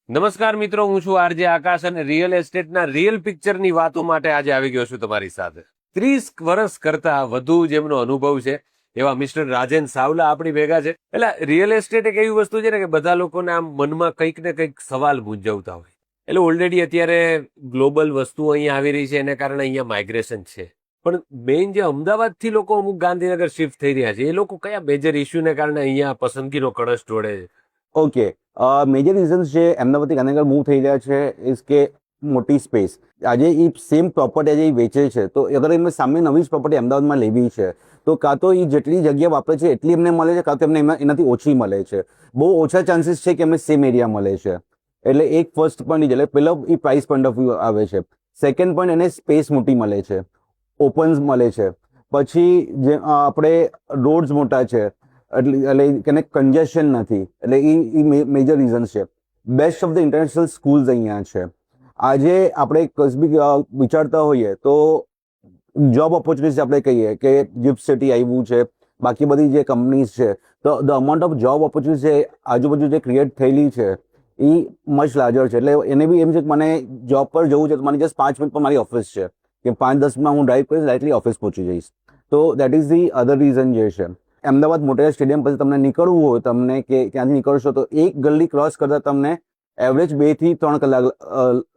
નમસ્કાર મિત્રો, હું છું આરજે આકાશ અને રિયલ એસ્ટેટના રિયલ પિક્ચરની વાતો માટે આજે આવી ગયો છું તમારી સાથે. 30 વર્ષ કરતા વધુ જેમનો અનુભવ છે એવા મિસ્ટર રાજન સાવલા આપણી ભેગા છે. એટલે રિયલ એસ્ટેટ એક એવી વસ્તુ છે ને કે બધા લોકોને આમ મનમાં કંઈક ને કંઈક સવાલ મૂંઝવતા હોય. એટલે ઓલરેડી અત્યારે ગ્લોબલ વસ્તુઓ અહીંયા આવી રહી છે, એને કારણે અહીંયા માઇગ્રેશન છે. પણ મેઇન જે અમદાવાદથી લોકો અમુક ગાંધીનગર શિફ્ટ થઈ રહ્યા છે, એ લોકો કયા મેજર ઇસ્યુને કારણે અહીંયા પસંદગીનો કળશ ઢોળે છે? ઓકે, મેજર રીઝન્સ જે અમદાવાદથી ગાંધીનગર મૂવ થઈ રહ્યા છે ઇઝ કે મોટી સ્પેસ. આજે એ સેમ પ્રોપર્ટી આજે વેચે છે, તો અગર એમને સામે નવી જ પ્રોપર્ટી અમદાવાદમાં લેવી છે તો કાં તો એ જેટલી જગ્યા વાપરે છે એટલી એમને મળે છે, કાં તો એમને એનાથી ઓછી મળે છે. બહુ ઓછા ચાન્સીસ છે કે એમને સેમ એરિયા મળે છે. એટલે એક ફર્સ્ટ પોઈન્ટ એટલે પહેલો એ પ્રાઇસ પોઈન્ટ ઓફ વ્યૂ આવે છે. સેકન્ડ પોઈન્ટ, એને સ્પેસ મોટી મળે છે, ઓપન્સ મળે છે. પછી જે આપણે રોડ્સ મોટા છે એટલે એને કન્જેશન નથી, એટલે એ મેજર રીઝન છે. Best of the international schools અહીંયા છે. આજે આપણે કસબી વિચારતા હોઈએ તો જોબ ઓપોર્ચ્યુનિટીઝ આપણે કહીએ કે ગિફ્ટ સિટી આવ્યું છે, બાકી બધી જે કંપનીઝ છે, તો the amount of job opportunities આજુબાજુ જે ક્રિએટ થયેલી છે એ મચ લાર્જર છે. એટલે એને બી એમ છે કે મને જોબ પર જવું છે તો મને જસ્ટ 5 મિનિટ પર મારી ઓફિસ છે, કે 5-10 હું ડ્રાઈવ કરીશ, ડાયરેક્ટલી ઓફિસ પહોંચી જઈશ. તો that is the other reason જે છે. અમદાવાદ મોટેરા સ્ટેડિયમ પછી તમને નીકળવું હોય, તમને કે ત્યાંથી નીકળશો તો એક ગલી ક્રોસ કરતા તમને એવરેજ 2 થી 3 કલાક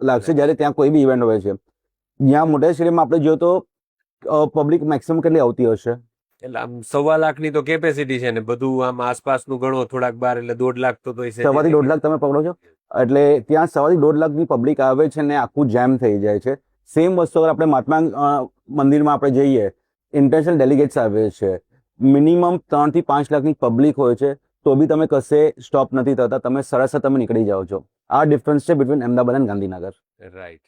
લાગશે, જ્યારે ત્યાં કોઈ બી ઇવેન્ટ હોય છે. જ્યાં મોટેરા સ્ટેડિયમમાં આપણે જોઈએ તો પબ્લિક મેક્સિમમ કેટલી આવતી હશે? એટલે આમ 1.25 લાખની તો કેપેસિટી છે ને, બધું આમ આસપાસનું ગણો થોડાક બાર, એટલે 1.5 લાખ તો છે. 1.5 લાખ તમે પકડો છો, એટલે ત્યાં 1.5 લાખની પબ્લિક આવે છે ને આખું જેમ થઈ જાય છે. સેમ વસ્તુ અગર આપણે મહાત્મા મંદિરમાં આપણે જઈએ, ઇન્ટરનેશનલ ડેલિગેટ્સ આવે છે, મિનિમમ 3 થી 5 લાખની પબ્લિક હોય છે, તો બી તમે કશે સ્ટોપ નથી થતા, તમે સરસ તમે નીકળી જાઓ છો. આ ડિફરન્સ છે બિટવીન અમદાવાદ અને ગાંધીનગર. રાઈટ.